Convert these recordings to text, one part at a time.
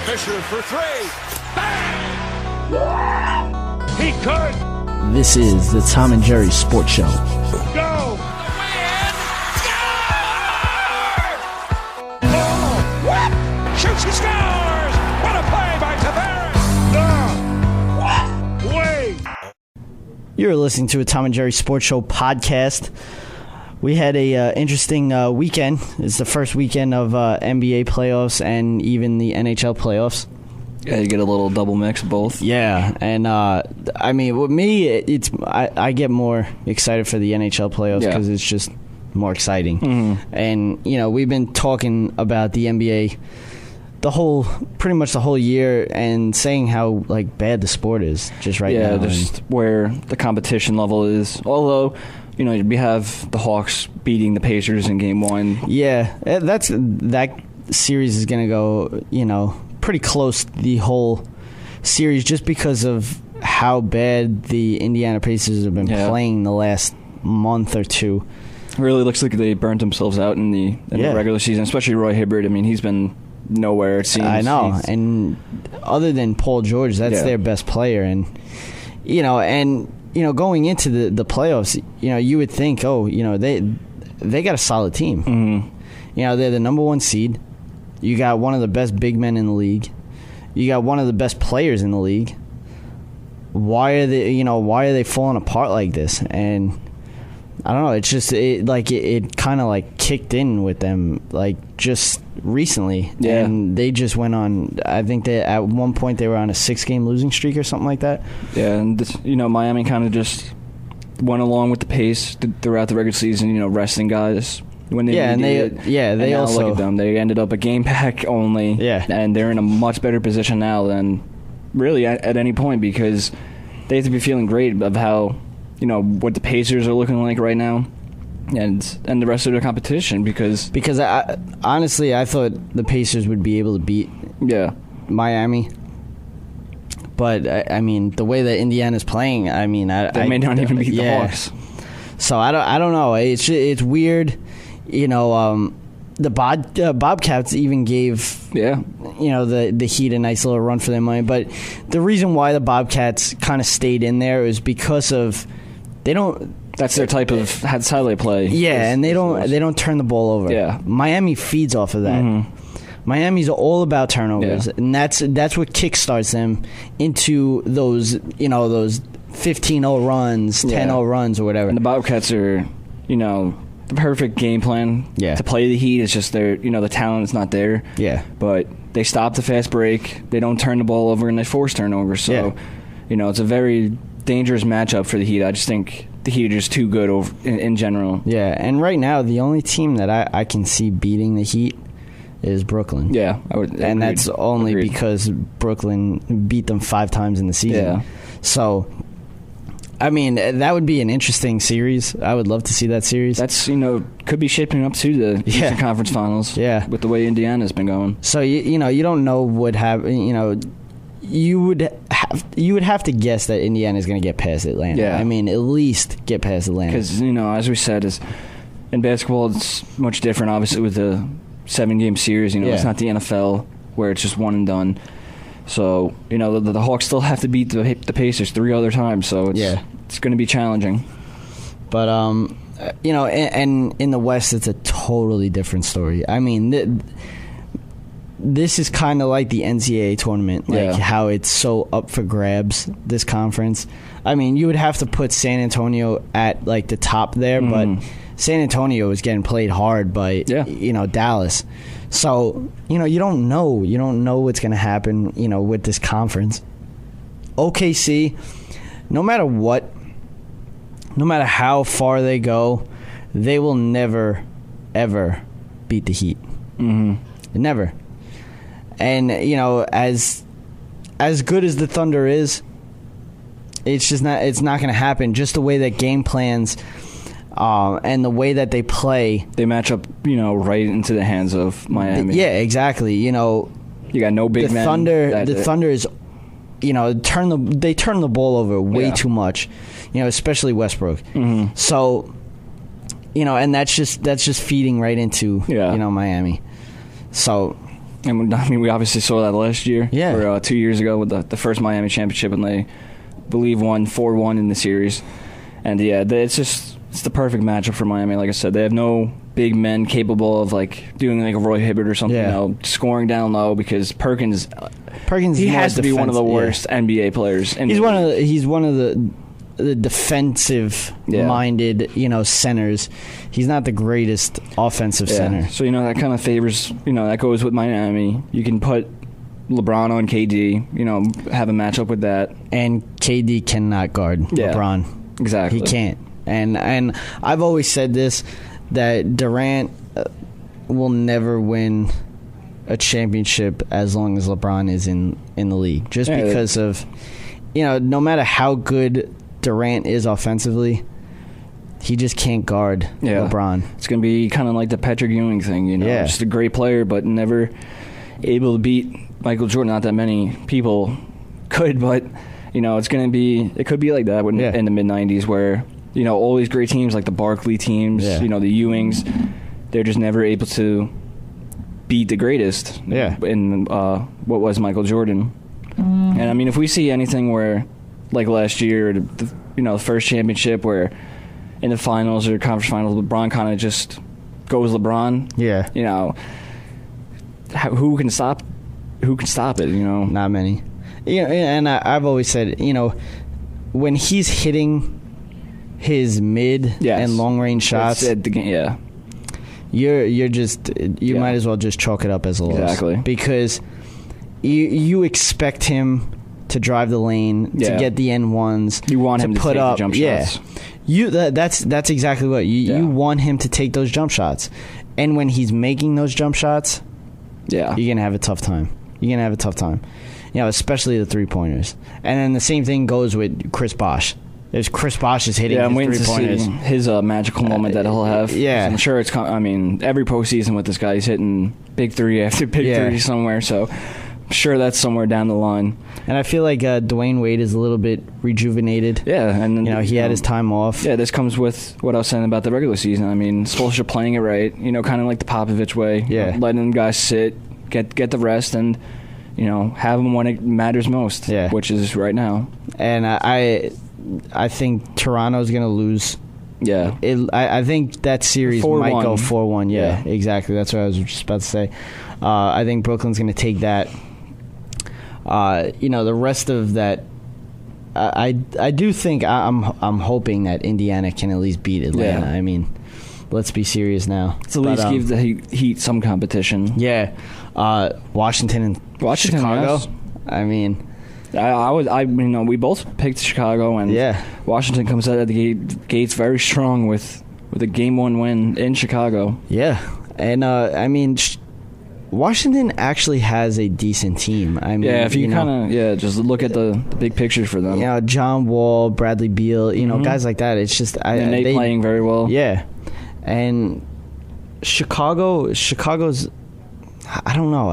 Fisher for three. Bang! He could. This is the Tom and Jerry Sports Show. Go! Oh! Shoots and scores! What a play by Tavares! No! Wait! You're listening to a Tom and Jerry Sports Show podcast. We had a interesting weekend. It's the first weekend of NBA playoffs and even the NHL playoffs. Yeah, you get a little double mix of both. Yeah, and I mean, with me, I get more excited for the NHL playoffs because it's just more exciting. Mm-hmm. And you know, we've been talking about the NBA pretty much the whole year, and saying how like bad the sport is just right now. Yeah, just where the competition level is. Although, you know, we have the Hawks beating the Pacers in Game 1. Yeah, that series is going to go, you know, pretty close the whole series, just because of how bad the Indiana Pacers have been playing the last month or two. It really looks like they burnt themselves out in the regular season, especially Roy Hibbert. I mean, he's been nowhere, it seems. I know, and other than Paul George, that's their best player. And, you know, going into the playoffs, you know, you would think, oh, you know, they got a solid team. Mm-hmm. You know, they're the number one seed. You got one of the best big men in the league. You got one of the best players in the league. Why are they falling apart like this? And I don't know. It's just it kind of like kicked in with them like just recently, and they just went on. I think that at one point they were on a 6-game losing streak or something like that. Yeah, and Miami kind of just went along with the pace throughout the regular season. You know, resting guys when they they also look at them. They ended up a game back only. Yeah, and they're in a much better position now than really at any point, because they have to be feeling great of how, you know, what the Pacers are looking like right now, and the rest of their competition, because I honestly, I thought the Pacers would be able to beat Miami, but I mean, the way that Indiana's playing, I mean, they may not even beat the Hawks. So I don't know. It's weird, you know. The Bobcats even gave you know the Heat a nice little run for their money, but the reason why the Bobcats kind of stayed in there is because of that's their type of how they play. Yeah, and they don't turn the ball over. Yeah, Miami feeds off of that. Mm-hmm. Miami's all about turnovers, and that's what kickstarts them into those 15-0 runs, 10-0 runs, or whatever. And the Bobcats are, you know, the perfect game plan to play the Heat. It's just the talent is not there. Yeah. But they stop the fast break. They don't turn the ball over, and they force turnovers. So, you know, it's a very dangerous matchup for the Heat. I just think the Heat are just too good in general. Yeah, and right now the only team that I can see beating the Heat is Brooklyn. Yeah, and that's only because Brooklyn beat them 5 times in the season. Yeah. So, I mean, that would be an interesting series. I would love to see that series. That's, you know, could be shaping up to the Eastern Conference Finals. Yeah, with the way Indiana's been going. So you don't know what happened. You know, you would have to guess that Indiana's going to get past Atlanta. Yeah, I mean, at least get past Atlanta. Because, you know, as we said, in basketball it's much different. Obviously, with the 7-game series, you know, it's not the NFL where it's just one and done. So, you know, the Hawks still have to beat the Pacers 3 other times, so it's going to be challenging. But, you know, and in the West, it's a totally different story. I mean, this is kind of like the NCAA tournament, like how it's so up for grabs, this conference. I mean, you would have to put San Antonio at, like, the top there, but San Antonio is getting played hard by, you know, Dallas. So, you know, you don't know what's going to happen, you know, with this conference. OKC, no matter how far they go, they will never, ever beat the Heat. Mm-hmm. Never. And, you know, as good as the Thunder is, it's not going to happen. Just the way that game plans and the way that they play, they match up, you know, right into the hands of Miami. Yeah, exactly. You know, you got no big men. The Thunder is, you know, they turn the ball over way too much. You know, especially Westbrook. Mm-hmm. So, you know, and that's just feeding right into you know, Miami. So, And I mean, we obviously saw that last year. Yeah. Or 2 years ago with the first Miami championship, and they, believe, won 4-1 in the series. And yeah, it's the perfect matchup for Miami. Like I said, they have no big men capable of like doing like a Roy Hibbert or something, scoring down low, because Perkins he has to be one of the worst NBA players. He's one of the defensive minded, centers. He's not the greatest offensive center. So that kind of favors, that goes with Miami. You can put LeBron on KD, have a matchup with that. And KD cannot guard LeBron. Exactly. He can't. And I've always said this, that Durant will never win a championship as long as LeBron is in the league. Just because of, no matter how good Durant is offensively, he just can't guard LeBron. It's going to be kind of like the Patrick Ewing thing, just a great player, but never able to beat Michael Jordan. Not that many people could, but, it could be like that in the mid-'90s where, all these great teams like the Barkley teams, the Ewings, they're just never able to beat the greatest in what was Michael Jordan. And, I mean, if we see anything where, like last year, the first championship where in the finals or conference finals, LeBron kind of just goes LeBron. Yeah. Who can stop it, Not many. And I've always said, when he's hitting his mid and long range shots, you're just might as well just chalk it up as a loss. Exactly. Because you expect him to drive the lane, to get the N1s. You want him to put take up the jump shots. That's exactly what you want him to take those jump shots. And when he's making those jump shots, you're gonna have a tough time. Especially the 3-pointers. And then the same thing goes with Chris Bosh. There's Chris Bosh is hitting I'm his waiting 3-pointers. to see his magical moment that he'll have. I'm sure it's. Every postseason with this guy, he's hitting big three after big three somewhere. So I'm sure that's somewhere down the line. And I feel like Dwayne Wade is a little bit rejuvenated. Yeah, and he had his time off. Yeah, this comes with what I was saying about the regular season. I mean, Spoelstra playing it right. Kind of like the Popovich way. Yeah, letting guys sit, get the rest, and have them when it matters most. Yeah, which is right now. And I think Toronto's going to lose. Yeah. I think that series 4-1. might go 4-1. Yeah, exactly. That's what I was just about to say. I think Brooklyn's going to take that. The rest of that, I do think I'm hoping that Indiana can at least beat Atlanta. I mean, let's be serious now. Let's at least give the Heat some competition. Yeah. Washington and Chicago. Yes. I mean, we both picked Chicago, and Washington comes out of the gates very strong with a Game 1 win in Chicago. Yeah, and I mean, Washington actually has a decent team. I mean, if you kind of just look at the big picture for them. John Wall, Bradley Beal, guys like that. It's just and they playing very well. Yeah, and Chicago's. I don't know.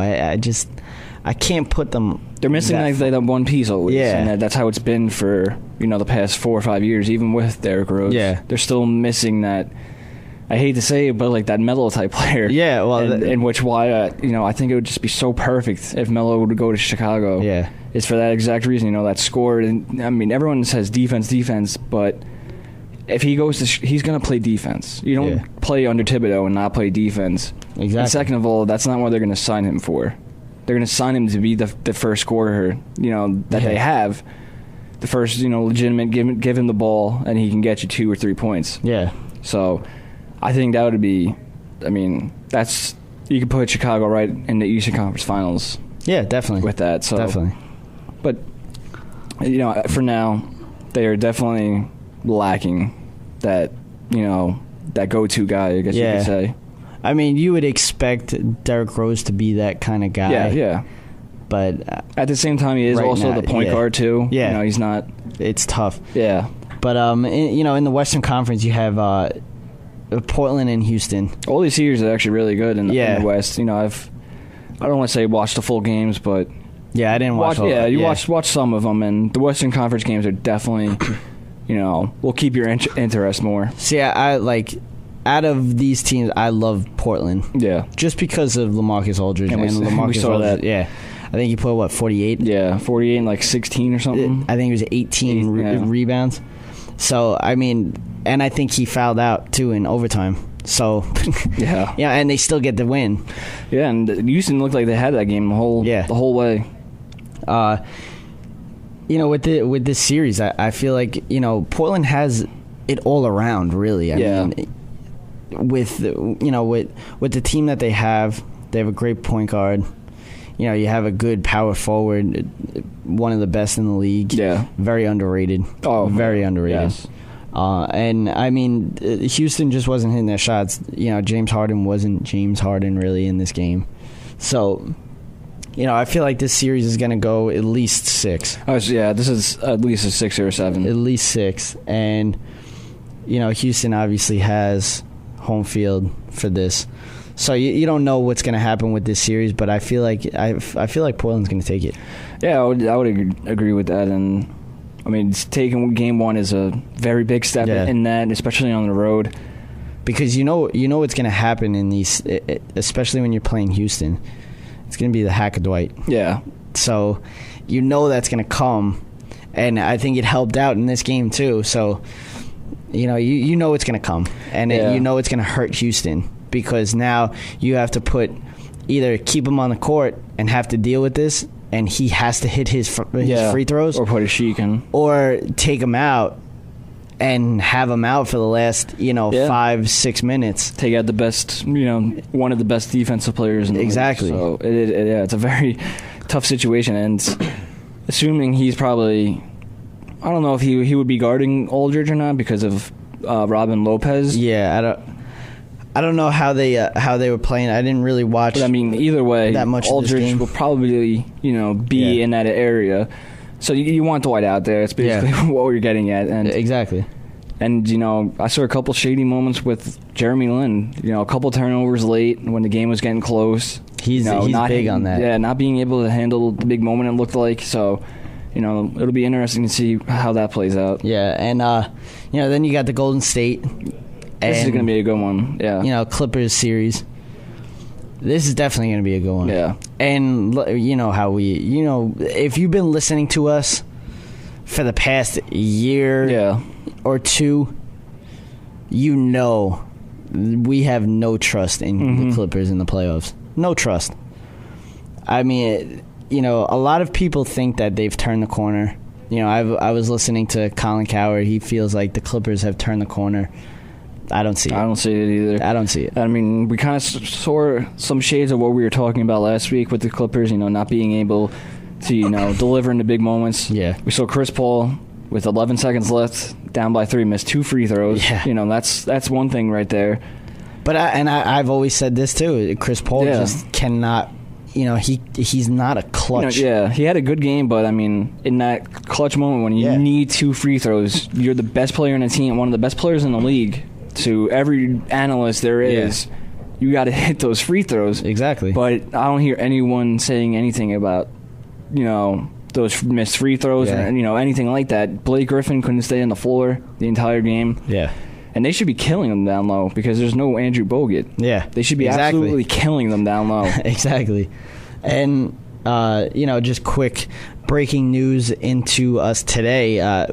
I can't put them. They're missing that one piece always. Yeah. And that's how it's been for, the past 4 or 5 years, even with Derrick Rose. Yeah. They're still missing that, I hate to say it, but like that Melo type player. Yeah, well. I think it would just be so perfect if Melo would go to Chicago. Yeah. It's for that exact reason, that score. And I mean, everyone says defense, but if he goes he's going to play defense. You don't play under Thibodeau and not play defense. Exactly. And second of all, that's not what they're going to sign him for. They're going to sign him to be the first scorer, that they have. The first, legitimate, give him the ball, and he can get you 2 or 3 points. Yeah. So, I think that would be, you could put Chicago right in the Eastern Conference Finals. Yeah, definitely. With that, so. Definitely. But, for now, they are definitely lacking that, that go-to guy, I guess you could say. I mean, you would expect Derrick Rose to be that kind of guy. Yeah. But at the same time, he is also the point guard too. Yeah, he's not. It's tough. Yeah. But in the Western Conference, you have Portland and Houston. All these series are actually really good in the West. I don't want to say watch the full games, but I didn't watch. Watch some of them, and the Western Conference games are definitely, will keep your interest more. See, I like. out of these teams, I love Portland. Yeah. Just because of LaMarcus Aldridge. And LaMarcus we saw Aldridge, that. yeah. I think he put, 48? Yeah, 48 and 16 or something. I think it was 18 rebounds. So, I mean, and I think he fouled out, too, in overtime. So, yeah, and they still get the win. Yeah, and Houston looked like they had that game the whole way. With this series, I feel like, Portland has it all around, really. I mean, with the team that they have a great point guard. You have a good power forward, one of the best in the league. Yeah. Very underrated. Oh, very underrated. Yes. And, I mean, Houston just wasn't hitting their shots. James Harden wasn't James Harden, really, in this game. So, I feel like this series is going to go at least 6. Oh, so yeah, this is at least a 6 or a 7. At least 6. And, Houston obviously has home field for this. So you don't know what's going to happen with this series, but I feel like Portland's going to take it. Yeah, I would agree with that, and I mean, taking game 1 is a very big step in that, especially on the road. Because you know what's going to happen in these, especially when you're playing Houston. It's going to be the hack of Dwight. Yeah. So that's going to come, and I think it helped out in this game too. So you know it's going to come, and it's going to hurt Houston. Because now you have to either keep him on the court and have to deal with this, and he has to hit his free throws. Or put a sheik in. Or take him out and have him out for the last, 5-6 minutes. Take out the best, one of the best defensive players in the Exactly. league. So, it's a very tough situation. And assuming he's probably, I don't know if he would be guarding Aldridge or not because of Robin Lopez. Yeah, I don't know how they were playing. I didn't really watch. But I mean, either way, that much Aldridge will probably be in that area. So you want Dwight out there. It's basically what we're getting at. And exactly. And I saw a couple shady moments with Jeremy Lin. A couple turnovers late when the game was getting close. He's big on that. Yeah, not being able to handle the big moment it looked like. So, it'll be interesting to see how that plays out. Yeah, and then you got the Golden State. This is going to be a good one, yeah. Clippers series. This is definitely going to be a good one. Yeah. And how if you've been listening to us for the past year or two, we have no trust in the Clippers in the playoffs. No trust. I mean, a lot of people think that they've turned the corner. I was listening to Colin Cowherd. He feels like the Clippers have turned the corner. I don't see it. I don't see it either. I don't see it. I mean, we kind of saw some shades of what we were talking about last week with the Clippers, not being able to, deliver in the big moments. Yeah. We saw Chris Paul with 11 seconds left, down by 3, missed 2 free throws. Yeah. That's one thing right there. But I've always said this too. Chris Paul just cannot. He's not a clutch. He had a good game, but I mean, in that clutch moment when you need 2 free throws, you're the best player in the team, one of the best players in the league. To every analyst there is, you got to hit those free throws. Exactly. But I don't hear anyone saying anything about, those missed free throws or anything like that. Blake Griffin couldn't stay on the floor the entire game. Yeah. And they should be killing them down low because there's no Andrew Bogut. Yeah. They should be absolutely killing them down low. Exactly. And, just quick breaking news into us today.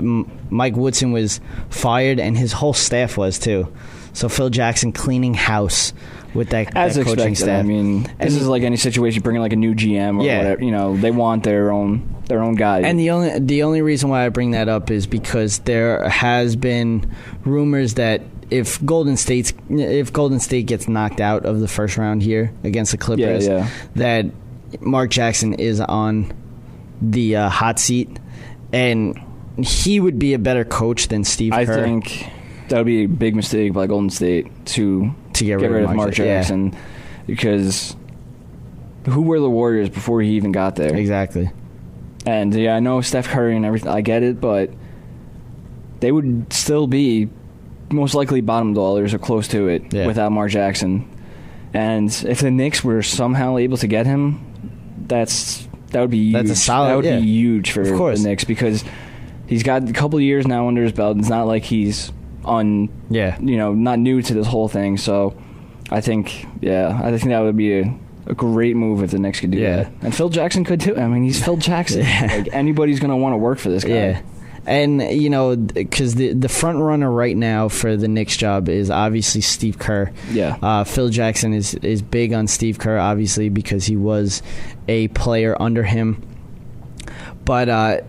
Mike Woodson was fired, and his whole staff was, too. So Phil Jackson cleaning house with that coaching staff. I mean, this is like any situation, bringing like a new GM or whatever. They want their own guy. And the only reason why I bring that up is because there has been rumors that if Golden State gets knocked out of the first round here against the Clippers, that Mark Jackson is on the hot seat, and he would be a better coach than Steve Kerr. I think that would be a big mistake by Golden State to get rid of Mark Jackson, because who were the Warriors before he even got there? Exactly. And I know Steph Curry and everything, I get it, but they would still be most likely bottom dwellers or close to it without Mark Jackson. And if the Knicks were somehow able to get him, that would be huge. That's a solid. Be huge for the Knicks, because he's got a couple of years now under his belt. It's not like he's not new to this whole thing. So I think that would be a great move if the Knicks could do that. And Phil Jackson could too. I mean, he's Phil Jackson. Like, anybody's going to want to work for this guy. Yeah. And, because the front runner right now for the Knicks job is obviously Steve Kerr. Yeah. Phil Jackson is big on Steve Kerr, obviously, because he was a player under him. But,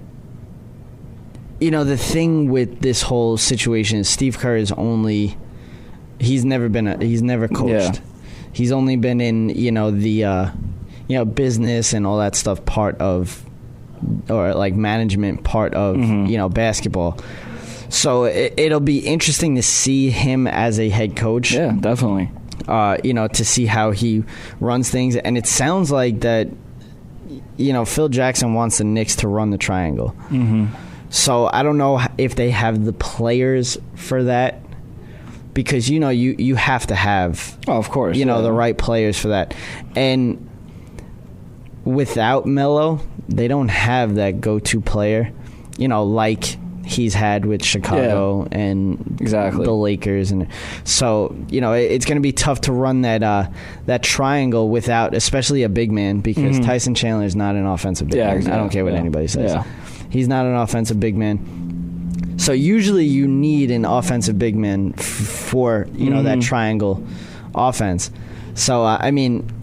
the thing with this whole situation is Steve Kerr is he's never coached. Yeah. He's only been in, the, business and all that stuff part of, or like management part of, basketball. So it'll be interesting to see him as a head coach. Yeah, definitely. To see how he runs things. And it sounds like that, Phil Jackson wants the Knicks to run the triangle. Mm-hmm. So I don't know if they have the players for that. Because, you have to have, of course, the right players for that. And without Melo, they don't have that go-to player, like he's had with Chicago and exactly the Lakers. And so, it's going to be tough to run that triangle without, especially a big man, because Tyson Chandler is not an offensive big man. Exactly. I don't care what anybody says. Yeah. He's not an offensive big man. So usually you need an offensive big man for that triangle offense. So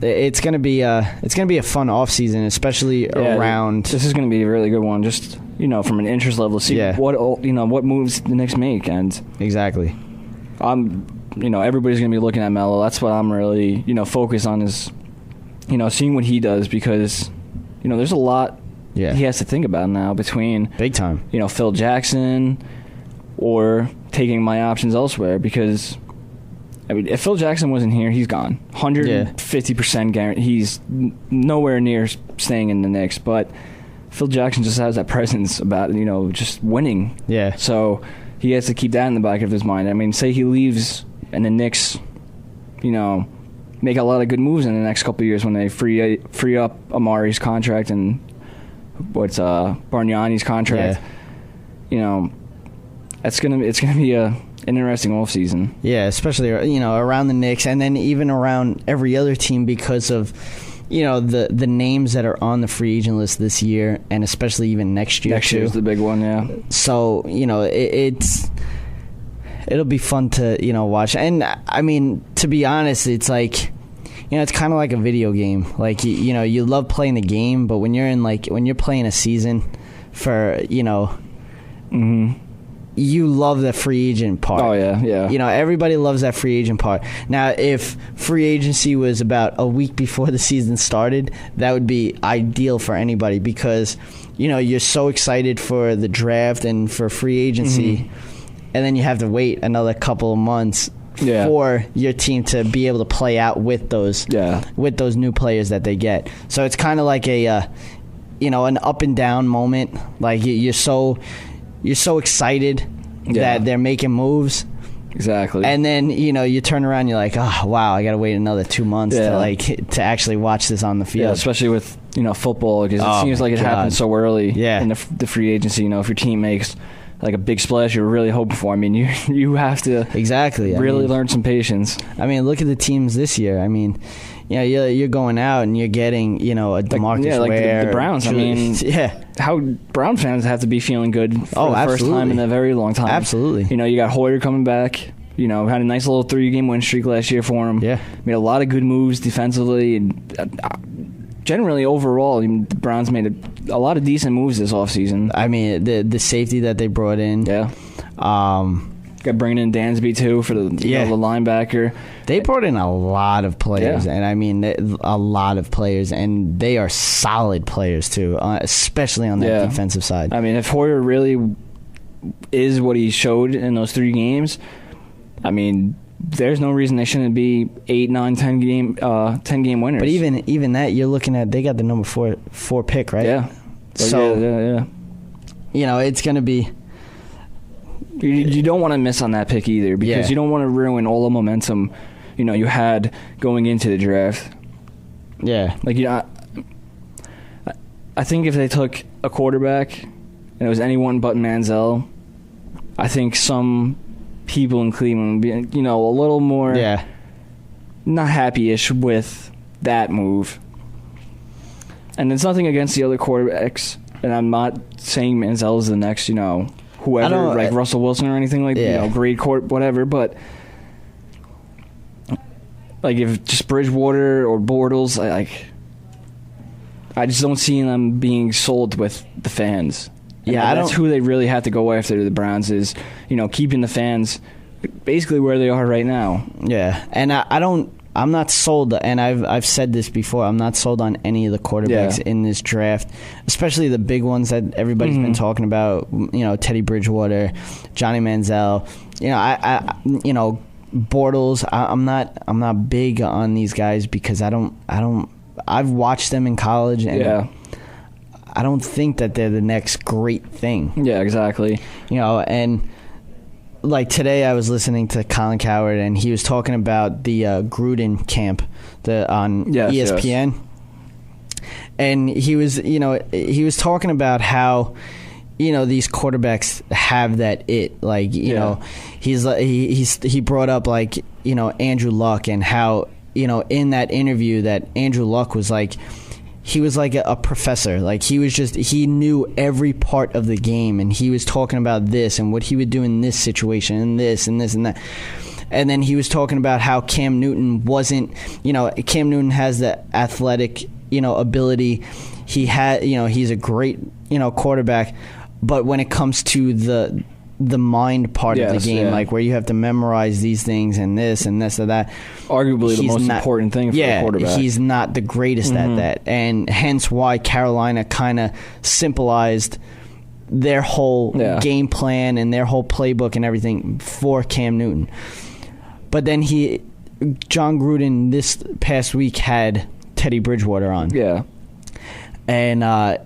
it's gonna be a fun offseason, especially around. This is gonna be a really good one. Just from an interest level, see what moves the Knicks make, and exactly. Everybody's gonna be looking at Melo. That's what I'm really focused on is seeing what he does, because there's a lot. Yeah. He has to think about now between big time. Phil Jackson or taking my options elsewhere, because if Phil Jackson wasn't here, he's gone. 150% guarantee. He's nowhere near staying in the Knicks, but Phil Jackson just has that presence about just winning. Yeah. So he has to keep that in the back of his mind. I mean, say he leaves and the Knicks, make a lot of good moves in the next couple of years when they free up Amari's contract and Bargnani's contract. Yeah. It's gonna be an interesting offseason. Yeah, especially around the Knicks, and then even around every other team, because of the names that are on the free agent list this year, and especially even next year. Next year's the big one, yeah. So it'll be fun to watch, and I mean, to be honest, it's like. It's kind of like a video game. Like you love playing the game, but when you're playing a season for you love the free agent part. Oh yeah. Everybody loves that free agent part. Now, if free agency was about a week before the season started, that would be ideal for anybody, because you're so excited for the draft and for free agency, and then you have to wait another couple of months. For your team to be able to play out with those new players that they get. So it's kind of like a an up and down moment. Like you're so excited that they're making moves. Exactly. And then you turn around and you're like, oh wow, I got to wait another 2 months to actually watch this on the field. Yeah, especially with football, because it seems like it happens so early in the free agency. If your team makes like a big splash you're really hoping for. I mean, you have to really learn some patience. I mean, look at the teams this year. I mean, you're going out and you're getting a DeMarcus Ware, the Browns. I mean, how Brown fans have to be feeling good for the first time in a very long time. Absolutely. You got Hoyer coming back. Had a nice little 3-game win streak last year for him. Yeah, made a lot of good moves defensively. And, generally, overall, the Browns made a lot of decent moves this offseason. I mean, the safety that they brought in. Yeah. Got bringing in Dansby, too, for the linebacker. They brought in a lot of players, and I mean, a lot of players, and they are solid players, too, especially on that defensive side. I mean, if Hoyer really is what he showed in those 3 games, I mean, there's no reason they shouldn't be 8, 9, 10 game winners. But even that, you're looking at, they got the number 4 pick, right? Yeah. So it's going to be. You don't want to miss on that pick either, because you don't want to ruin all the momentum you had going into the draft. Yeah. Like I think if they took a quarterback and it was anyone but Manziel, I think some people in Cleveland being, a little more not happy-ish with that move. And it's nothing against the other quarterbacks, and I'm not saying Manziel is the next, whoever, like Russell Wilson or anything like great whatever, but like if just Bridgewater or Bortles, I just don't see them being sold with the fans. Yeah, that's who they really have to go after. The Browns is, keeping the fans basically where they are right now. Yeah, and I'm not sold, and I've said this before. I'm not sold on any of the quarterbacks in this draft, especially the big ones that everybody's been talking about. Teddy Bridgewater, Johnny Manziel. Bortles. I'm not big on these guys because I've watched them in college, and I don't think that they're the next great thing. Yeah, exactly. And like today I was listening to Colin Cowherd, and he was talking about the Gruden camp on ESPN. Yes. And he was talking about how these quarterbacks have that it, like he brought up like Andrew Luck, and how in that interview that Andrew Luck was like, he was like a professor. Like he knew every part of the game, and he was talking about this and what he would do in this situation and this and this and that. And then he was talking about how Cam Newton wasn't, Cam Newton has the athletic, ability. He had, he's a great, quarterback. But when it comes to the mind part of the game, like where you have to memorize these things and this and this and that, arguably the most important thing for a quarterback. He's not the greatest at that, and hence why Carolina kind of simplified their whole game plan and their whole playbook and everything for Cam Newton. But then John Gruden this past week had Teddy Bridgewater on, and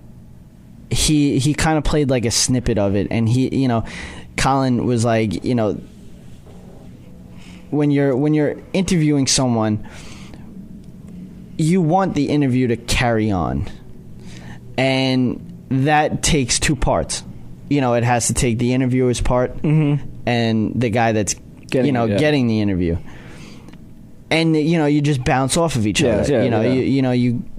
he kind of played like a snippet of it, and Colin was like, when you're interviewing someone, you want the interview to carry on, and that takes two parts. It has to take the interviewer's part and the guy that's getting the interview, and you just bounce off of each other.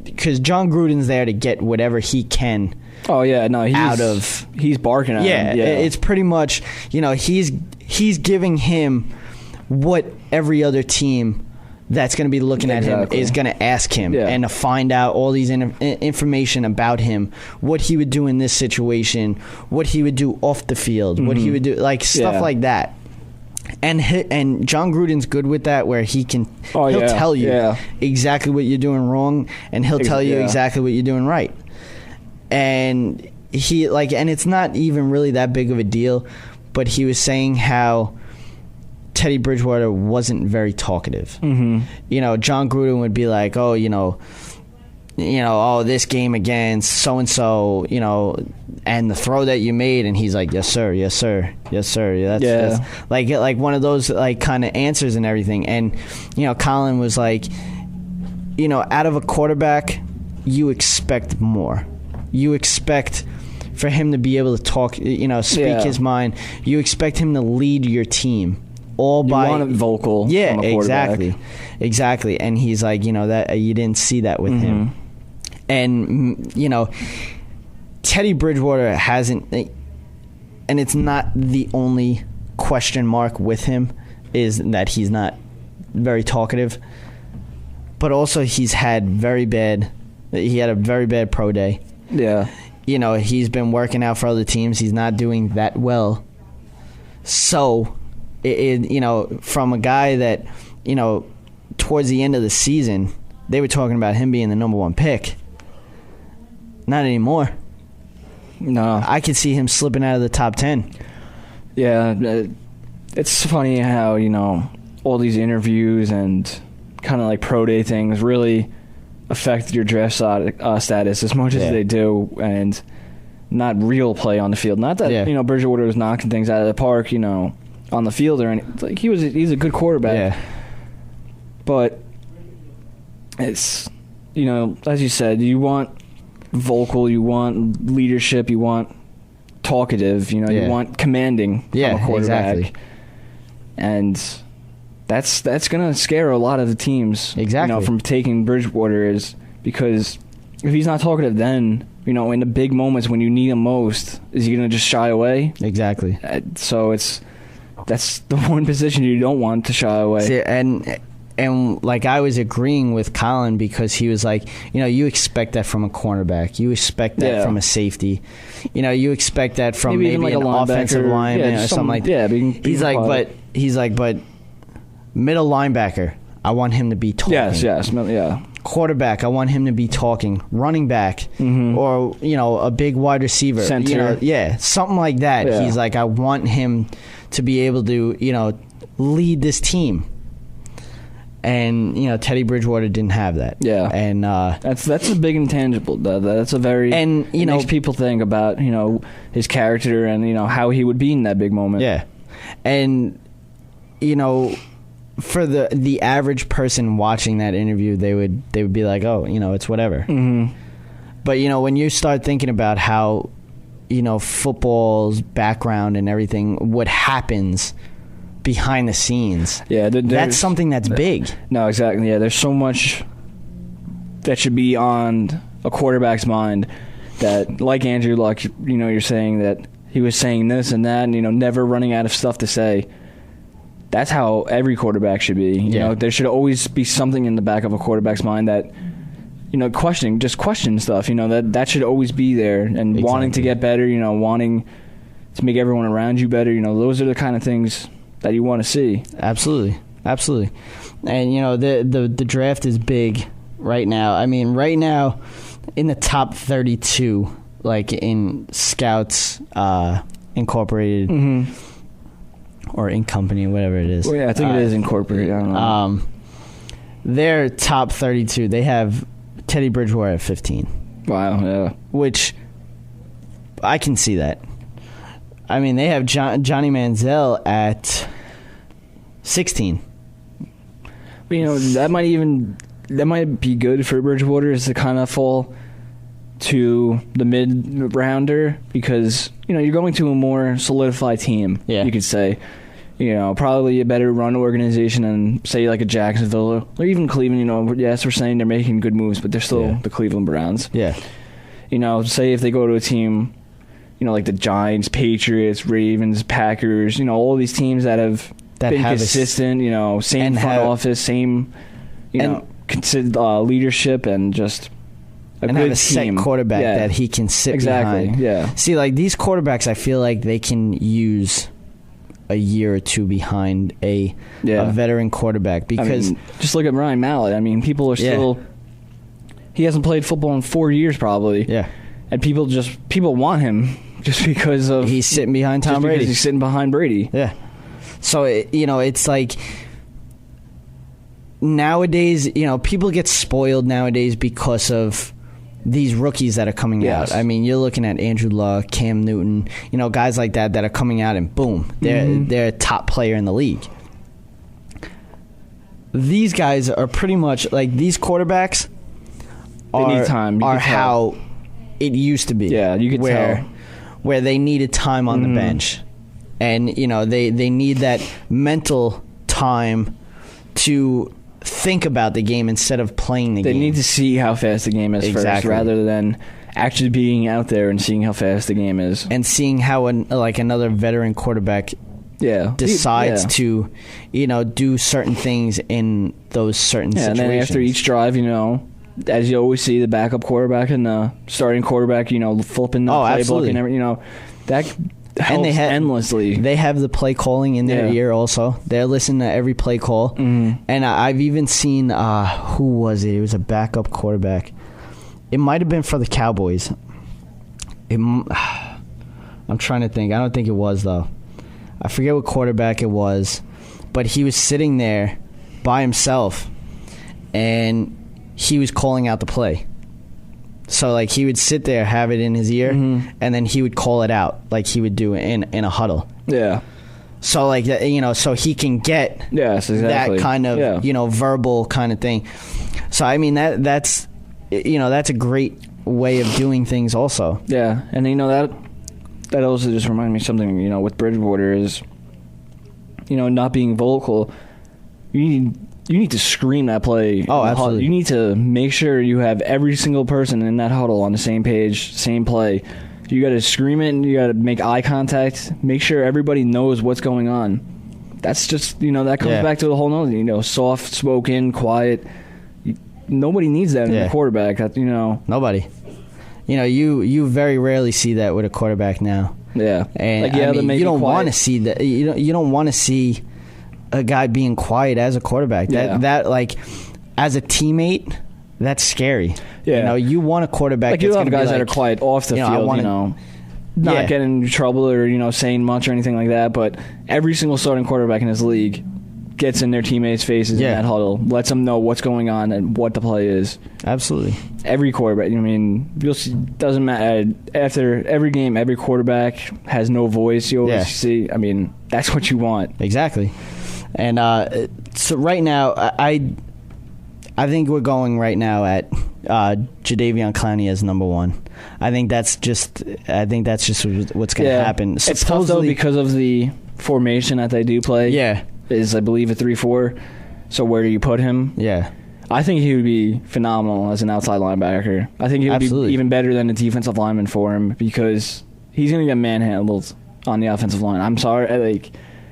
Because John Gruden's there to get whatever he can. Oh yeah, no, he's barking at him. Yeah, it's pretty much, he's giving him what every other team that's going to be looking at him is going to ask him, and to find out all these information about him, what he would do in this situation, what he would do off the field, what he would do, like stuff like that. And John Gruden's good with that, where he'll tell you exactly what you're doing wrong, and he'll tell you exactly what you're doing right. And and it's not even really that big of a deal, but he was saying how Teddy Bridgewater wasn't very talkative. John Gruden would be like, this game against so and so, and the throw that you made, and he's like, yes sir, yes sir, yes sir. That's like one of those like kind of answers and everything. And Colin was like, out of a quarterback, you expect more. You expect for him to be able to talk, speak his mind. You expect him to lead your team. You want it vocal. Yeah, exactly. And he's like, that you didn't see that with him. And Teddy Bridgewater hasn't, and it's not the only question mark with him, is that he's not very talkative, but also he had a very bad pro day. Yeah. He's been working out for other teams. He's not doing that well. So, from a guy that, towards the end of the season, they were talking about him being the number one pick. Not anymore. No. I could see him slipping out of the top 10. Yeah. It's funny how, all these interviews and kind of like pro day things really affect your draft status as much as they do, and not real play on the field. Not that Bridgewater was knocking things out of the park, on the field or anything. Like he's a good quarterback. Yeah. But it's as you said, you want vocal, you want leadership, you want talkative, you want commanding from a quarterback. Exactly. and that's going to scare a lot of the teams. Exactly. From taking Bridgewater is because if he's not talkative, then in the big moments when you need him most, is he going to just shy away? Exactly. So that's the one position you don't want to shy away. See, and like I was agreeing with Colin because he was like, you expect that from a cornerback. You expect that from a safety. You expect that from maybe like an offensive lineman or something like that. Yeah, he's like, but middle linebacker, I want him to be talking. Yes, yeah. Quarterback, I want him to be talking. Running back, or a big wide receiver, center, something like that. Yeah. He's like, I want him to be able to, lead this team. And Teddy Bridgewater didn't have that. Yeah, and that's a big intangible. That's a very makes people think about his character and how he would be in that big moment. Yeah, and for the average person watching that interview, they would be like, oh, it's whatever. Mm-hmm. But when you start thinking about how football's background and everything, what happens behind the scenes, that's something that's big. No, exactly. Yeah, there's so much that should be on a quarterback's mind that, like Andrew Luck, you're saying that he was saying this and that, and never running out of stuff to say. That's how every quarterback should be. There should always be something in the back of a quarterback's mind that question stuff. That should always be there, and exactly. Wanting to get better. Wanting to make everyone around you better. Those are the kind of things that you want to see. Absolutely. And the draft is big right now. I mean, right now in the top 32, like in Scouts Incorporated or in company, whatever it is. Well, yeah, I think it is Incorporated. I don't know. Their top 32, they have Teddy Bridgewater at 15. Wow, yeah. Which I can see that. I mean, they have Johnny Manziel at 16. But, that might be good for Bridgewater, is to kind of fall to the mid-rounder because, you're going to a more solidified team, you could say. Probably a better run organization than, say, like a Jacksonville or even Cleveland. Yes, we're saying they're making good moves, but they're still the Cleveland Browns. Yeah. Say if they go to a team, like the Giants, Patriots, Ravens, Packers, all these teams that have been consistent, same front office, same, leadership and just a and good have a team. Set quarterback that he can sit behind. Yeah. See, like these quarterbacks, I feel like they can use a year or two behind a veteran quarterback because just look at Ryan Mallett. I mean, people are still. He hasn't played football in 4 years, probably. Yeah. And people want him just because of he's sitting behind Tom Brady. He's sitting behind Brady. Yeah. So it's like nowadays, people get spoiled nowadays because of these rookies that are coming out. I mean, you're looking at Andrew Luck, Cam Newton, guys like that are coming out and boom, they're a top player in the league. These guys are pretty much like these quarterbacks need time. Are how it used to be. Yeah, you could tell. Where they needed time on the bench. And, they need that mental time to think about the game instead of playing the game. They need to see how fast the game is first rather than actually being out there and seeing how fast the game is. And seeing how another veteran quarterback decides to, do certain things in those certain situations. And then after each drive, as you always see, the backup quarterback and the starting quarterback, flipping the playbook and everything, that helps endlessly. They have the play calling in their ear also. They're listening to every play call. And I've even seen, who was it? It was a backup quarterback. It might have been for the Cowboys. I'm trying to think. I don't think it was, though. I forget what quarterback it was. But he was sitting there by himself, and he was calling out the play. So, he would sit there, have it in his ear, and then he would call it out like he would do in a huddle. Yeah. So, so he can get that kind of, verbal kind of thing. So, I mean, that's a great way of doing things also. Yeah, and, that also just reminded me of something, with Bridgewater is not being vocal, you need to scream that play. Oh, absolutely. You need to make sure you have every single person in that huddle on the same page, same play. You got to scream it, and you got to make eye contact. Make sure everybody knows what's going on. That's just, that comes back to the whole nother, soft, spoken, quiet. Nobody needs that in a quarterback. Nobody. You very rarely see that with a quarterback now. Yeah. And you don't want to see that. You don't want to see a guy being quiet as a quarterback. That like as a teammate, that's scary. Yeah. You want a quarterback. Like, you have guys that are quiet off the field, not getting in trouble or, saying much or anything like that, but every single starting quarterback in this league gets in their teammates' faces in that huddle, lets them know what's going on and what the play is. Absolutely. Every quarterback, you'll see, doesn't matter. After every game, every quarterback has no voice. You always see, that's what you want. Exactly. And so right now, I think we're going right now at Jadeveon Clowney as number one. I think that's just what's going to happen. It's tough though because of the formation that they do play. Yeah, is I believe a 3-4. So where do you put him? Yeah, I think he would be phenomenal as an outside linebacker. I think he would be even better than a defensive lineman for him because he's going to get manhandled on the offensive line. I'm sorry,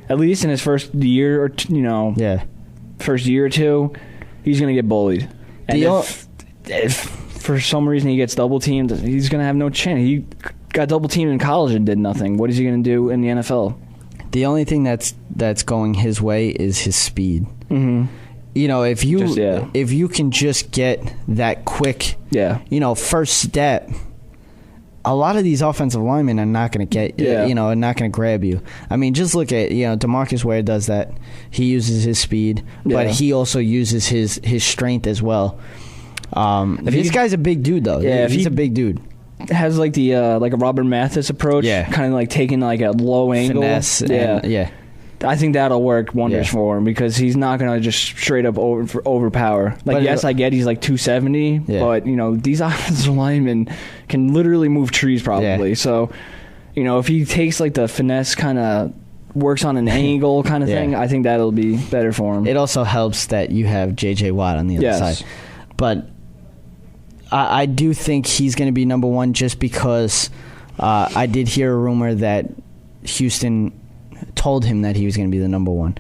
at least in his first year or first year or two, he's going to get bullied. And if for some reason he gets double teamed, he's going to have no chance. He got double teamed in college and did nothing. What is he going to do in the NFL? The only thing that's going his way is his speed. Mm-hmm. If you can just get that quick, first step, a lot of these offensive linemen are not going to get, are not going to grab you. Just look at, DeMarcus Ware does that. He uses his speed, but he also uses his strength as well. This guy's a big dude, though. Yeah, he's a big dude. Has like the like a Robert Mathis approach, kind of like taking like a low angle. Finesse, I think that'll work wonders for him because he's not going to just straight up overpower. I get he's like 270, but these offensive linemen can literally move trees probably. So, if he takes like the finesse kind of works on an angle kind of thing, I think that'll be better for him. It also helps that you have J.J. Watt on the other side. But I do think he's going to be number one just because I did hear a rumor that Houston told him that he was going to be the number one.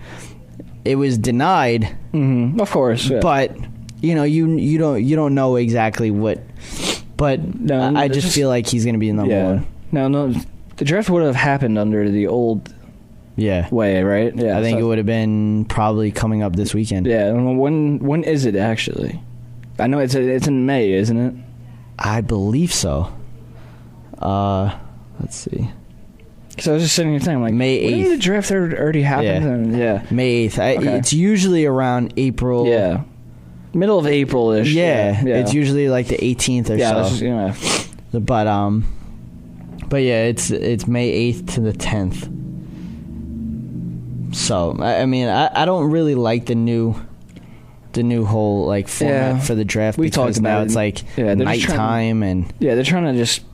It was denied, of course, but you don't know exactly what. But I just feel like he's going to be the number one. No, the draft would have happened under the old way, right? Yeah, I think it would have been probably coming up this weekend. Yeah, when is it actually? I know it's in May, isn't it? I believe so. Let's see. So I was just sitting here thinking, like, May 8th. Didn't the draft already happen? May 8th. It's usually around April. Yeah. Middle of April-ish. Yeah. It's usually like the 18th or so. But it's May 8th to the 10th. So, I don't really like the new whole like format for the draft. We talked about now it's like nighttime and they're trying to just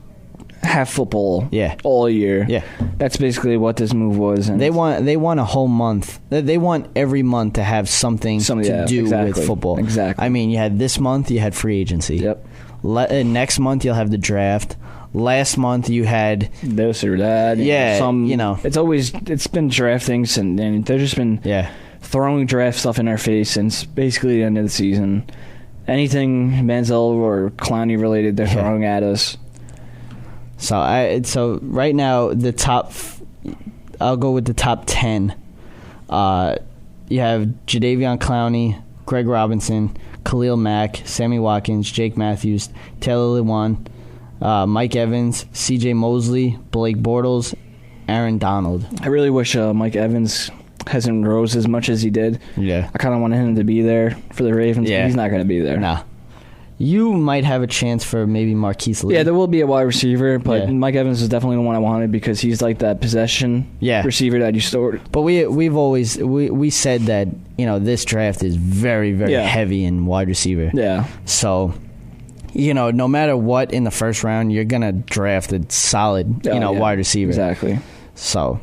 have football all year. Yeah, that's basically what this move was. And they want a whole month. They want every month to have something to do with football. Exactly. You had this month you had free agency. Yep. Next month you'll have the draft. Last month you had this or that. It's been draft things and they've just been throwing draft stuff in our face since basically the end of the season. Anything Manziel or Clowney related, they're throwing at us. So right now I'll go with the top 10. You have Jadeveon Clowney, Greg Robinson, Khalil Mack, Sammy Watkins, Jake Matthews, Taylor Lewan, Mike Evans, C.J. Mosley, Blake Bortles, Aaron Donald. I really wish Mike Evans hasn't rose as much as he did. Yeah. I kind of wanted him to be there for the Ravens, but he's not going to be there. Nah. You might have a chance for maybe Marquise Lee. Yeah, there will be a wide receiver, but Mike Evans is definitely the one I wanted because he's like that possession receiver that you stored. But we've always said that this draft is very, very heavy in wide receiver. Yeah. So no matter what in the first round, you're gonna draft a solid wide receiver. Exactly. So,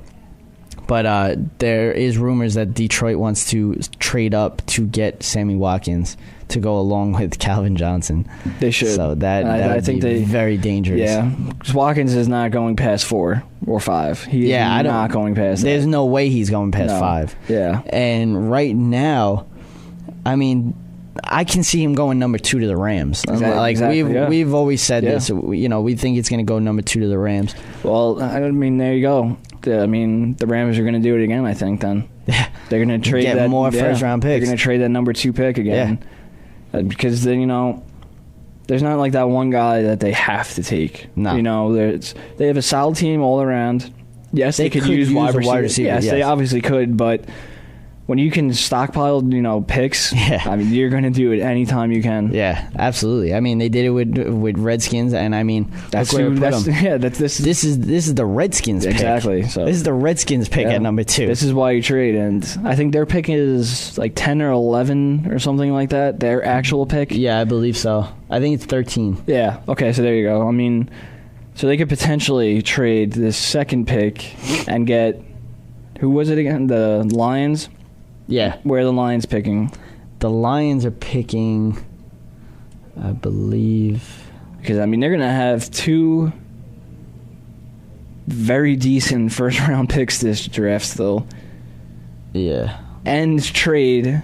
But there is rumors that Detroit wants to trade up to get Sammy Watkins to go along with Calvin Johnson. They should. So that would be very dangerous. Yeah, because Watkins is not going past 4 or 5. He's not going past that. There's no way he's going past 5. Yeah. And right now, I mean, I can see him going number 2 to the Rams. Exactly, we've always said this. We think it's going to go number 2 to the Rams. Well, I mean, there you go. The Rams are going to do it again, I think, then. Yeah. They're going to trade get more first-round picks. They're going to trade that number 2 pick again. Yeah. Because then, there's not like that one guy that they have to take. No. They have a solid team all around. Yes, they could use wide receiver. Yes, they obviously could, but when you can stockpile, picks, I mean, you're going to do it anytime you can. Yeah, absolutely. I mean, they did it with Redskins, and I mean, this is the Redskins pick. Exactly. So this is the Redskins pick at number 2. This is why you trade, and I think their pick is like 10 or 11 or something like that. Their actual pick. Yeah, I believe so. I think it's 13. Yeah. Okay. So there you go. I mean, so they could potentially trade this second pick and get, who was it again? The Lions. Yeah. Where are the Lions picking? The Lions are picking, I believe. Because, I mean, they're going to have 2 very decent first-round picks this draft still. Yeah. And trade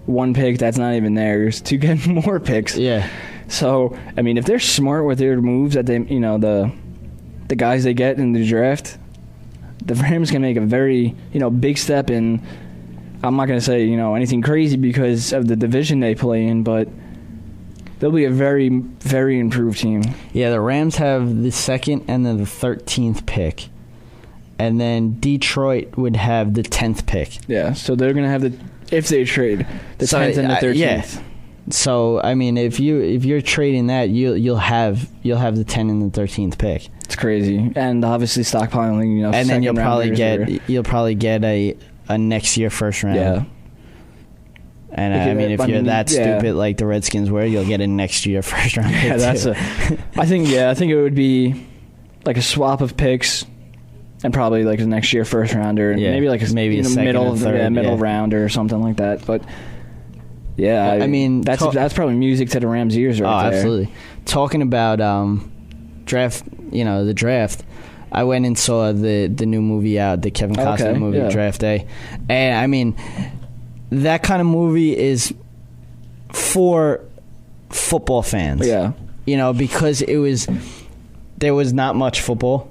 1 pick that's not even theirs to get more picks. Yeah. So, I mean, if they're smart with their moves that they, the guys they get in the draft, the Rams can make a very, big step in. I'm not going to say, anything crazy because of the division they play in, but they'll be a very, very improved team. Yeah, the Rams have the 2nd and then the 13th pick. And then Detroit would have the 10th pick. Yeah, so they're going to have if they trade, the 10th and the 13th. Yeah. So, I mean, if you're trading that, you'll have the 10th and the 13th pick. It's crazy. And obviously stockpiling, and then you'll probably get a next year first round. Yeah. And I mean, if you're that stupid like the Redskins were, you'll get a next year first round pick. Yeah, I think it would be like a swap of picks and probably like a next year first rounder and maybe a middle rounder or something like that. But yeah, I mean that's probably music to the Rams' ears right there. Absolutely. Talking about draft, the draft. I went and saw the new movie out, the Kevin Costner movie, Draft Day. And, I mean, that kind of movie is for football fans. Yeah. Because there was not much football,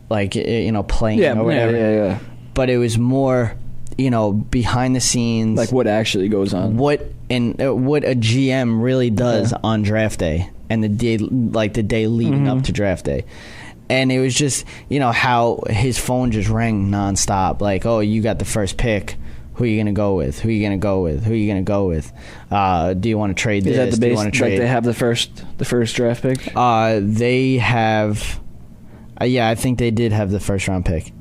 like, playing or whatever. Yeah. But it was more, behind the scenes. Like what actually goes on. What a GM really does on Draft Day and the day leading up to Draft Day. And it was just, how his phone just rang nonstop. Like, oh, you got the first pick. Who are you going to go with? Who are you going to go with? Who are you going to go with? Do you want to trade this? Is that the base? Do you want to trade? Like they have the first draft pick? They have... I think they did have the first round pick.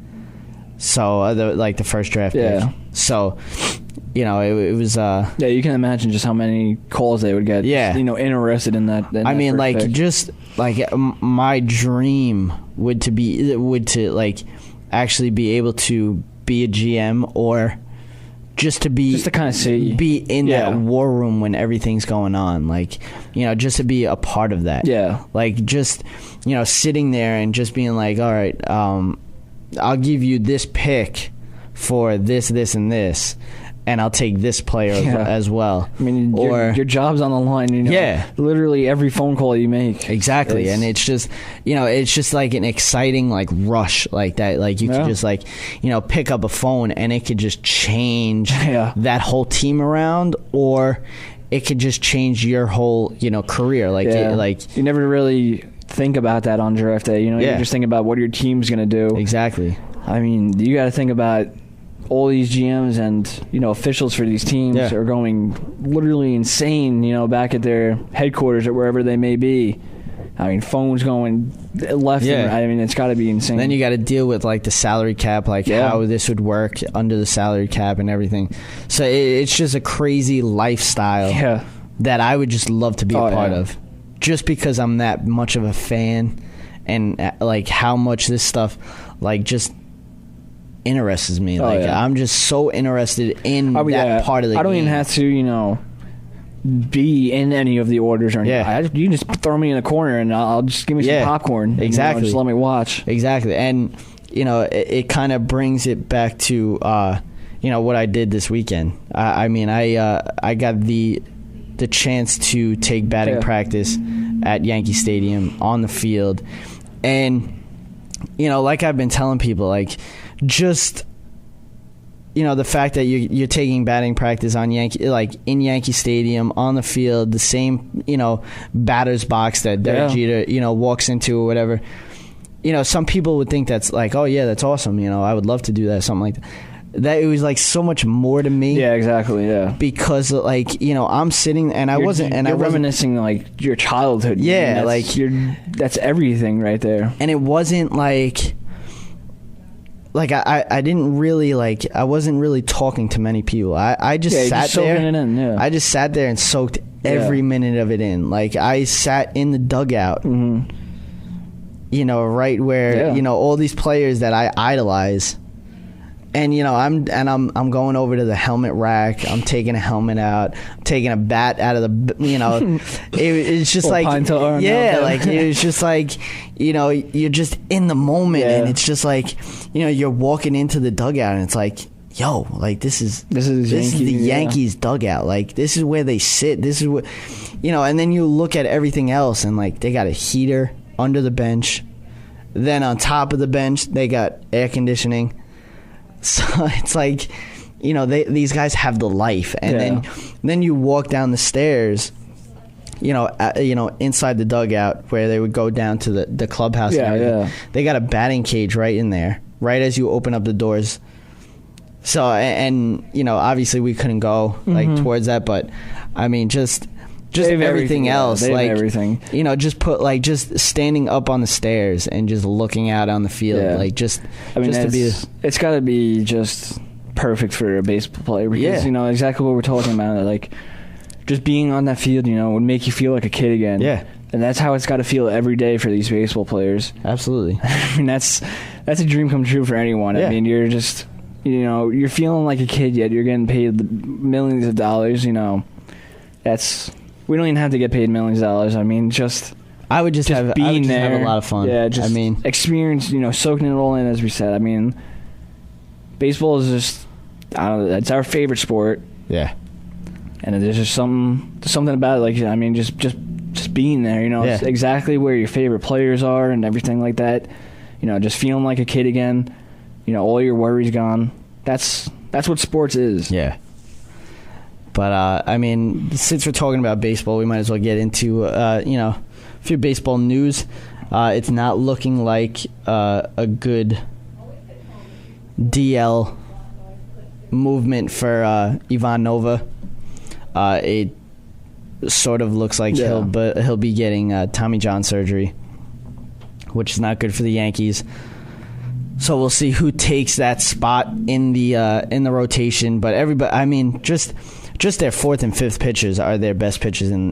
So, the first draft pick. So... it was... yeah, you can imagine just how many calls they would get. Yeah. Interested in that. I mean, like, pick. Just, like, my dream would to actually be able to be a GM or just to kind of be in that war room when everything's going on. Like, just to be a part of that. Yeah. Like, just, sitting there and just being like, all right, I'll give you this pick for this, this, and this. And I'll take this player as well. I mean, your job's on the line. Literally every phone call you make. Exactly, and it's just like an exciting rush like that. Like you could just pick up a phone and it could just change that whole team around, or it could just change your whole career. You never really think about that on draft day. You just think about what your team's gonna do. Exactly. I mean, you got to think about. All these GMs and officials for these teams are going literally insane. Back at their headquarters or wherever they may be. I mean, phones going left and right. I mean, it's got to be insane. Then you got to deal with the salary cap, how this would work under the salary cap and everything. So it's just a crazy lifestyle that I would just love to be a part of, just because I'm that much of a fan, and how much this stuff just interests me. Yeah. I'm just so interested in that part of the game. I don't even have to, be in any of the orders or anything. Yeah. You can just throw me in a corner and I'll just give me some popcorn. Exactly. Just let me watch. Exactly. And, it kind of brings it back to, what I did this weekend. I got the chance to take batting practice at Yankee Stadium on the field. And, like I've been telling people, just... the fact that you're taking batting practice on in Yankee Stadium on the field, the same batter's box that Derek Jeter walks into or whatever. Some people would think that's oh yeah, that's awesome. I would love to do that, something like that. That it was so much more to me. Yeah, exactly. Yeah, because I'm sitting and I wasn't reminiscing your childhood. Yeah, that's everything right there. And it wasn't I didn't really I wasn't really talking to many people. I just sat there. It in, yeah. I just sat there and soaked every minute of it in. I sat in the dugout. Mm-hmm. Right where all these players that I idolize. And I'm going over to the helmet rack. I'm taking a helmet out. I'm taking a bat out of the it's just it was just you're just in the moment, and it's just you're walking into the dugout and it's yo, this is the Yankees dugout. This is where they sit. This is what and then you look at everything else and they got a heater under the bench. Then on top of the bench they got air conditioning. So it's these guys have the life, and then you walk down the stairs, inside the dugout where they would go down to the clubhouse. Yeah. They got a batting cage right in there, right as you open up the doors. So and obviously we couldn't go towards that, but I mean just everything else, everything. Just put just standing up on the stairs and just looking out on the field, it's got to be just perfect for a baseball player because exactly what we're talking about. Just being on that field, would make you feel like a kid again. Yeah, and that's how it's got to feel every day for these baseball players. Absolutely. I mean, that's a dream come true for anyone. Yeah. I mean, you're just you're feeling like a kid yet you're getting paid millions of dollars. We don't even have to get paid millions of dollars. I mean, I would just have being there, have a lot of fun. Yeah, experience, soaking it all in, as we said. I mean, baseball is just, I don't know, it's our favorite sport. Yeah. And there's just something about it. Just being there, it's exactly where your favorite players are and everything like that. Just feeling like a kid again. All your worries gone. That's what sports is. Yeah. But, since we're talking about baseball, we might as well get into, a few baseball news. It's not looking like a good DL movement for Ivan Nova. It sort of looks like he'll be getting Tommy John surgery, which is not good for the Yankees. So we'll see who takes that spot in the rotation. But everybody, just their fourth and fifth pitchers are their best pitchers in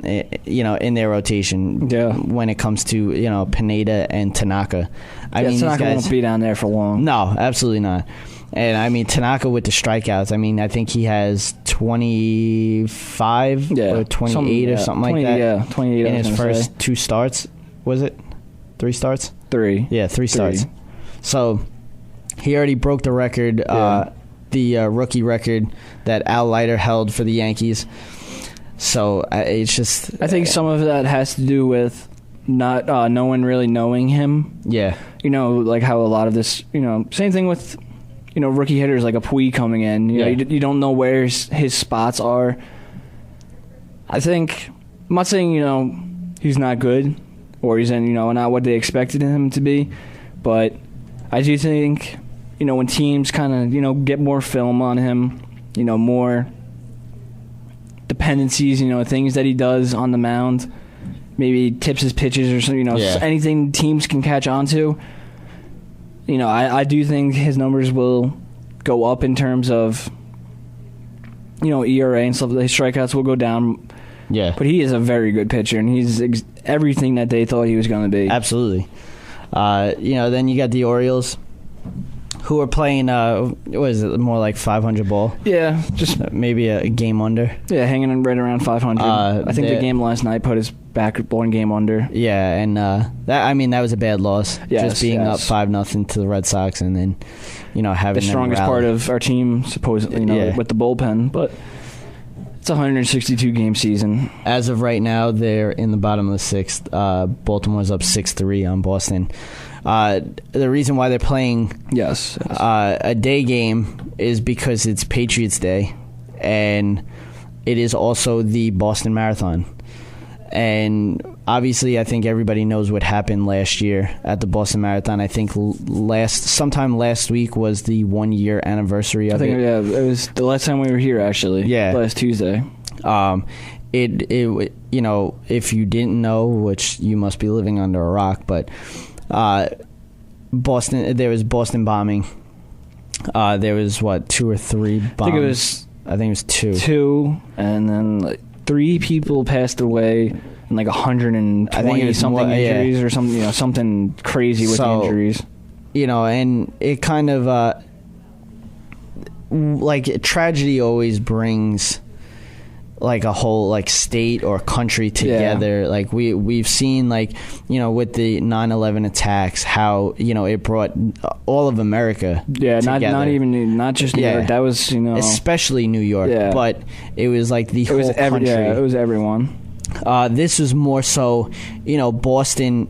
their rotation. Yeah. When it comes to Pineda and Tanaka, Tanaka won't be down there for long. No, absolutely not. And Tanaka with the strikeouts. I think he has 25 or 28 or something like that. Yeah, 28 in his first 2 starts. Was it 3 starts? 3. Yeah, 3 starts. So he already broke the record. The rookie record that Al Leiter held for the Yankees. So it's just... I think some of that has to do with not no one really knowing him. Yeah. How a lot of this... same thing with, rookie hitters like a Puig coming in. You don't know where his spots are. I think... I'm not saying, he's not good or he's in, not what they expected him to be. But I do think... when teams kind of, get more film on him, more dependencies, things that he does on the mound, maybe tips his pitches or something, anything teams can catch on to. I do think his numbers will go up in terms of, ERA and stuff. His strikeouts will go down. Yeah. But he is a very good pitcher, and he's everything that they thought he was going to be. Absolutely. Then you got the Orioles, who are playing, what is it, more like 500 ball? Yeah, just maybe a game under. Yeah, hanging right around 500. I think the game last night put us back one game under. Yeah, and that was a bad loss. Yes, just being up 5-0 to the Red Sox, and then having the strongest part of our team, supposedly, with the bullpen, but. It's a 162-game season. As of right now, they're in the bottom of the sixth. Baltimore's up 6-3 on Boston. The reason why they're playing a day game is because it's Patriots Day, and it is also the Boston Marathon. And obviously, I think everybody knows what happened last year at the Boston Marathon. I think sometime last week was the 1-year anniversary of it. Yeah, it was the last time we were here, actually. Yeah, last Tuesday. It if you didn't know, which you must be living under a rock, but Boston, there was Boston bombing. There was 2 or 3 bombs. I think it was 2. 2, and then 3 people passed away, and 120 something injuries or something, something crazy with the injuries. And it kind of tragedy always brings a whole state or country together. Yeah. We've seen with the 9/11 attacks how it brought all of America together. not just New York. That was especially New York, but it was the whole country. It was everyone. This was more so Boston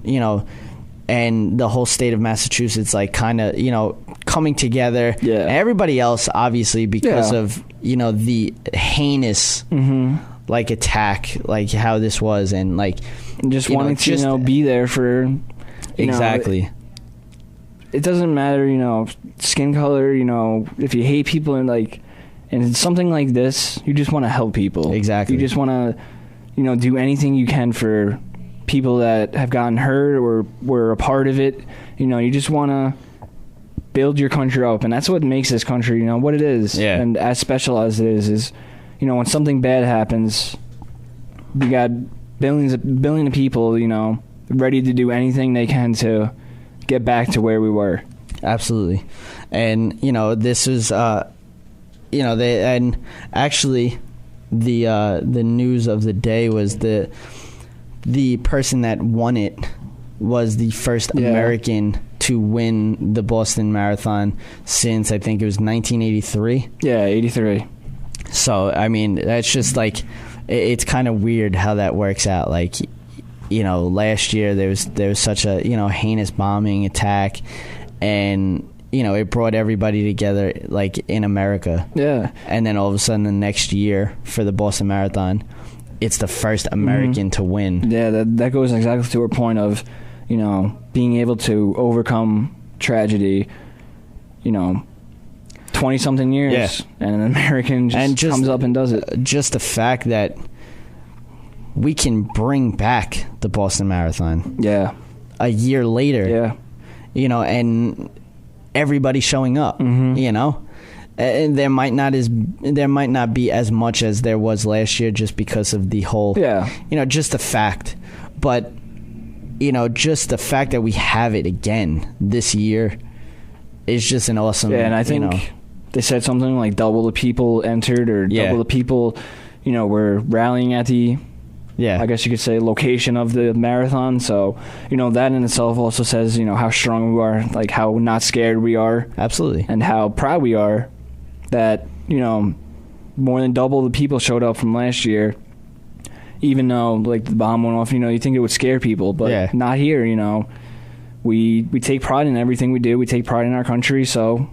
and the whole state of Massachusetts kind of coming together. Yeah. And everybody else obviously because of the heinous attack how this was, and just wanting to be there for exactly. It doesn't matter skin color, if you hate people and something like this, you just want to help people. Exactly. You just want to do anything you can for people that have gotten hurt or were a part of it. You just want to build your country up, and that's what makes this country what it is. Yeah. And as special as it is when something bad happens, we got billion of people ready to do anything they can to get back to where we were. Absolutely. And this is and actually the news of the day was the person that won it was the first American to win the Boston Marathon since I think it was 1983. Yeah, 83. So I mean, that's just it's kind of weird how that works out. Last year there was such a heinous bombing attack, and it brought everybody together in America. Yeah. And then all of a sudden the next year for the Boston Marathon, it's the first American to win. Yeah, that goes exactly to our point of, being able to overcome tragedy, 20-something years, and an American just comes up and does it. Just the fact that we can bring back the Boston Marathon. Yeah. A year later. Yeah. And everybody showing up, And there might not be as much as there was last year just because of the whole, just the fact. But, just the fact that we have it again this year is just an awesome. Yeah, and I think they said something like double the people entered or double the people, were rallying at the, I guess you could say, location of the marathon. So, that in itself also says, how strong we are, how not scared we are. Absolutely. And how proud we are that, more than double the people showed up from last year, even though, the bomb went off, you think it would scare people, but not here, We take pride in everything we do. We take pride in our country, so,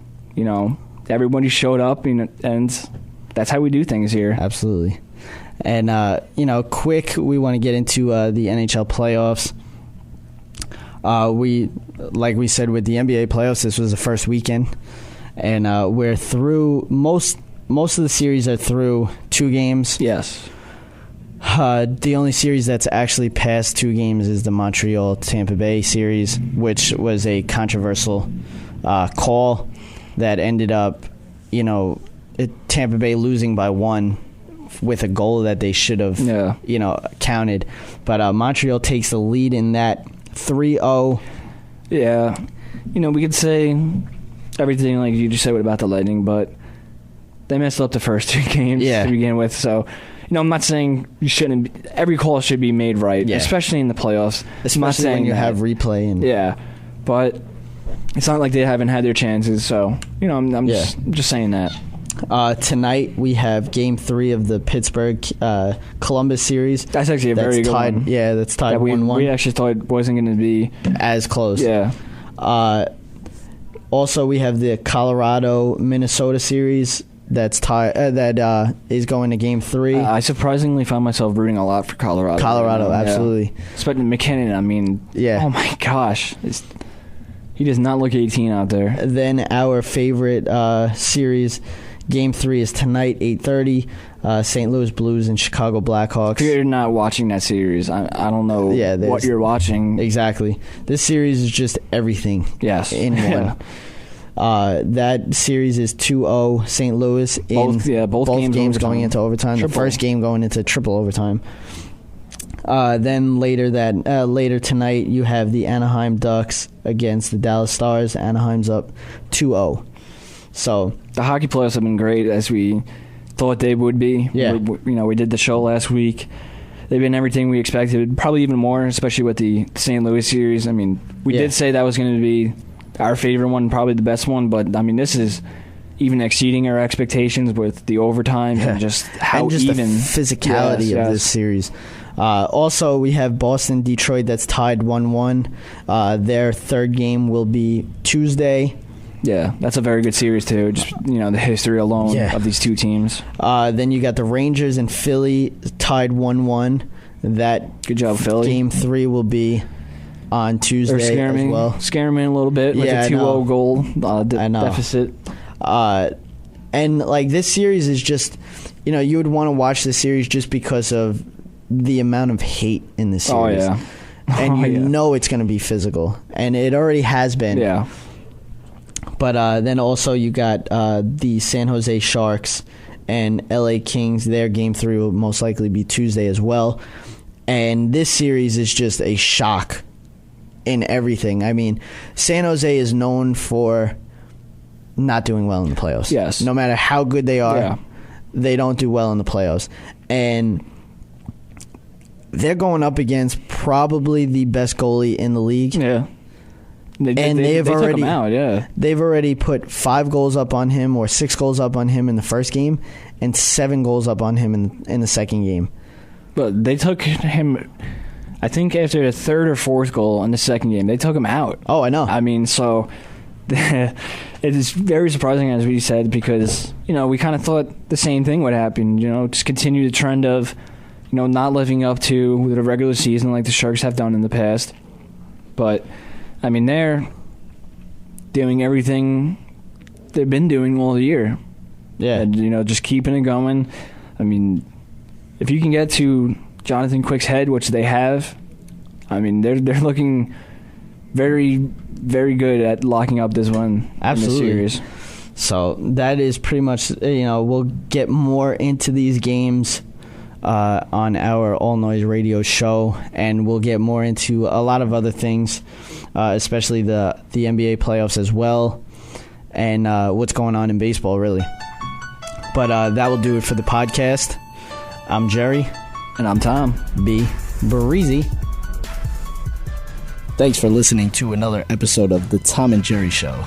everybody showed up, and that's how we do things here. Absolutely. And, quick, we want to get into the NHL playoffs. Like we said with the NBA playoffs, this was the first weekend. And we're through, most of the series are through 2 games. Yes. The only series that's actually past 2 games is the Montreal-Tampa Bay series, which was a controversial call that ended up, Tampa Bay losing by 1 with a goal that they should have, counted. But Montreal takes the lead in that 3-0. Yeah. We could say everything like you just said about the Lightning, but they messed up the first 2 games to begin with. So, I'm not saying you shouldn't. Every call should be made right, especially in the playoffs. Especially when you have replay. But it's not like they haven't had their chances. So, I'm just saying that. Tonight we have Game 3 of the Pittsburgh Columbus series. That's actually a very good one. Yeah, that's tied 1-1. We actually thought it wasn't going to be as close. Yeah. Also, we have the Colorado-Minnesota series that's tied. That is going to Game 3. I surprisingly found myself rooting a lot for Colorado. Absolutely. Especially McKinnon. I mean, oh my gosh, he does not look 18 out there. Then our favorite series, Game 3 is tonight, 8:30. St. Louis Blues and Chicago Blackhawks. If you're not watching that series, I don't know what you're watching. Exactly. This series is just everything. Yes. In one. That series is 2-0 St. Louis. Both games going into overtime. The first game going into triple overtime. Then later tonight, you have the Anaheim Ducks against the Dallas Stars. Anaheim's up 2-0. So the hockey playoffs have been great, as we thought they would be. Yeah. We did the show last week. They've been everything we expected, probably even more, especially with the St. Louis series. I mean, we did say that was going to be our favorite one, probably the best one, but I mean, this is even exceeding our expectations with the overtime and just how and just even the physicality of this series. Also, we have Boston-Detroit that's tied 1-1. Their third game will be Tuesday. Yeah, that's a very good series too. Just the history alone of these two teams. Then you got the Rangers and Philly tied 1-1. Good job, Philly. Game 3 will be on Tuesday as well. Scare me a little bit with a 2-0 goal deficit. And like this series is just, you would want to watch this series just because of the amount of hate in this series. Oh yeah, and you know it's going to be physical, and it already has been. Yeah. But then also you got the San Jose Sharks and LA Kings. Their Game 3 will most likely be Tuesday as well. And this series is just a shock in everything. I mean, San Jose is known for not doing well in the playoffs. Yes. No matter how good they are, they don't do well in the playoffs. And they're going up against probably the best goalie in the league. Yeah. They took him out, They've already put 5 goals up on him or 6 goals up on him in the first game and 7 goals up on him in the second game. But they took him, I think, after the third or fourth goal in the second game. They took him out. Oh, I know. I mean, so it is very surprising, as we said, because, we kind of thought the same thing would happen. Just continue the trend of, not living up to the regular season like the Sharks have done in the past. But I mean, they're doing everything they've been doing all year. Yeah. And, just keeping it going. I mean, if you can get to Jonathan Quick's head, which they have, I mean, they're looking very, very good at locking up this one. Absolutely. In the series. So that is pretty much, we'll get more into these games on our All Noise Radio show, and we'll get more into a lot of other things, especially the NBA playoffs as well, and what's going on in baseball, really. But that will do it for the podcast. I'm Jerry. And I'm Tom. Be breezy. Thanks for listening to another episode of The Tom and Jerry Show.